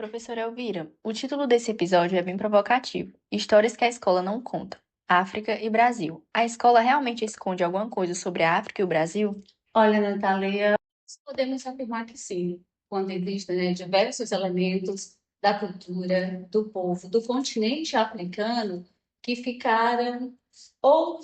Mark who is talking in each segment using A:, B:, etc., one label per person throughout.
A: Professora Elvira, o título desse episódio é bem provocativo. Histórias que a escola não conta. África e Brasil. A escola realmente esconde alguma coisa sobre a África e o Brasil?
B: Olha, Natália, podemos afirmar que sim, quando existem, diversos elementos da cultura, do povo, do continente africano que ficaram ou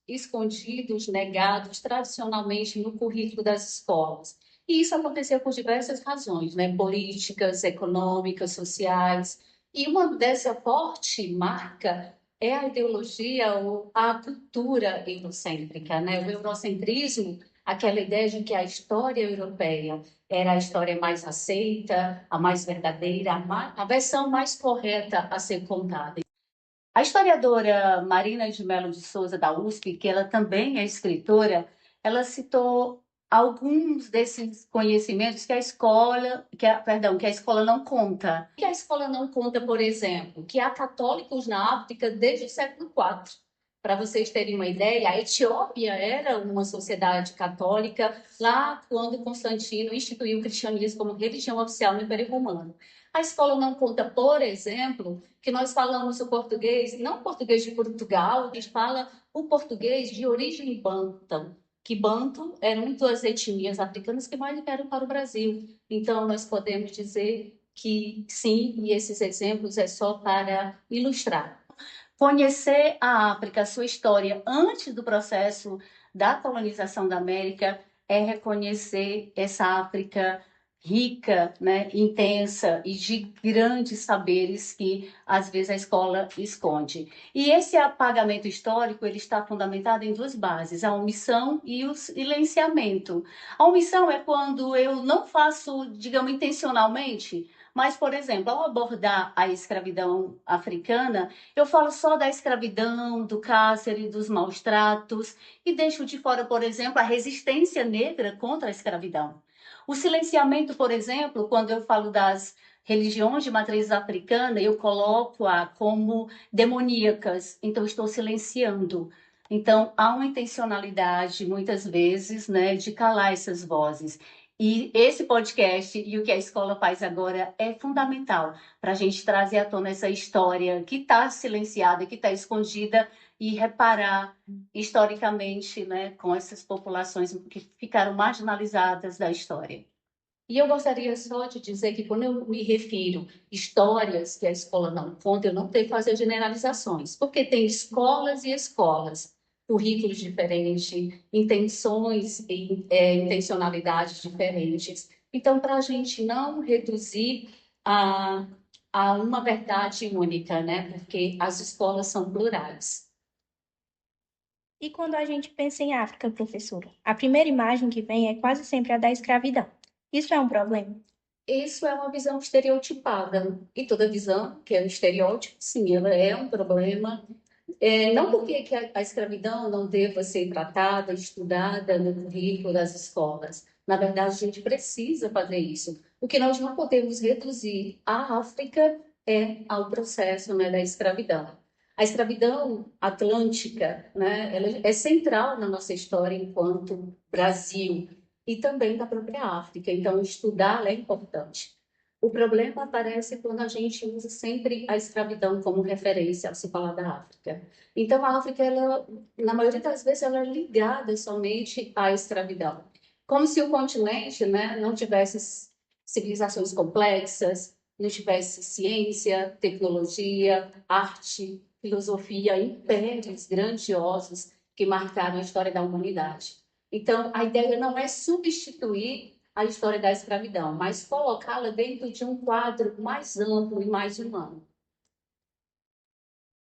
B: escondidos, negados tradicionalmente no currículo das escolas. E isso aconteceu por diversas razões, políticas, econômicas, sociais. E uma dessa forte marca é a ideologia ou a cultura eurocêntrica, O eurocentrismo, aquela ideia de que a história europeia era a história mais aceita, a mais verdadeira, a versão mais correta a ser contada. A historiadora Marina de Mello de Souza, da USP, que ela também é escritora, ela citou alguns desses conhecimentos que a escola, que a escola não conta. Que a escola não conta, por exemplo, que há católicos na África desde o século IV. Para vocês terem uma ideia, a Etiópia era uma sociedade católica lá quando Constantino instituiu o cristianismo como religião oficial no Império Romano. A escola não conta, por exemplo, que nós falamos o português, não o português de Portugal, a gente fala o português de origem banto, que banto era uma das etnias africanas que mais vieram para o Brasil. Então, nós podemos dizer que sim, e esses exemplos é só para ilustrar. Conhecer a África, a sua história antes do processo da colonização da América, é reconhecer essa África rica, intensa e de grandes saberes que às vezes a escola esconde. E esse apagamento histórico ele está fundamentado em duas bases: a omissão e o silenciamento. A omissão é quando eu não faço, digamos, intencionalmente, mas, por exemplo, ao abordar a escravidão africana, eu falo só da escravidão, do cárcere, dos maus tratos e deixo de fora, por exemplo, a resistência negra contra a escravidão. O silenciamento, por exemplo, quando eu falo das religiões de matriz africana, eu coloco-a como demoníacas, então estou silenciando. Então, há uma intencionalidade, muitas vezes, de calar essas vozes. E esse podcast e o que a escola faz agora é fundamental para a gente trazer à tona essa história que está silenciada, que está escondida e reparar historicamente, com essas populações que ficaram marginalizadas da história. E eu gostaria só de dizer que quando eu me refiro histórias que a escola não conta, eu não tenho que fazer generalizações, porque tem escolas e escolas, currículos diferentes, intenções e intencionalidades diferentes. Então, para a gente não reduzir a, a uma verdade única, Porque as escolas são plurais.
C: E quando a gente pensa em África, professora, a primeira imagem que vem é quase sempre a da escravidão. Isso é um problema?
B: Isso é uma visão estereotipada. E toda visão que é um estereótipo, sim, ela é um problema. Não porque que a escravidão não deva ser tratada, estudada no currículo das escolas. Na verdade, a gente precisa fazer isso. O que nós não podemos reduzir à África é ao processo, da escravidão. A escravidão atlântica, ela é central na nossa história enquanto Brasil e também da própria África. Então, estudá-la é importante. O problema aparece quando a gente usa sempre a escravidão como referência ao se falar da África. Então, a África, ela, na maioria das vezes, ela é ligada somente à escravidão. Como se o continente, não tivesse civilizações complexas, não tivesse ciência, tecnologia, arte, filosofia, impérios grandiosos que marcaram a história da humanidade. Então, a ideia não é substituir a história da escravidão, mas colocá-la dentro de um quadro mais amplo e mais humano.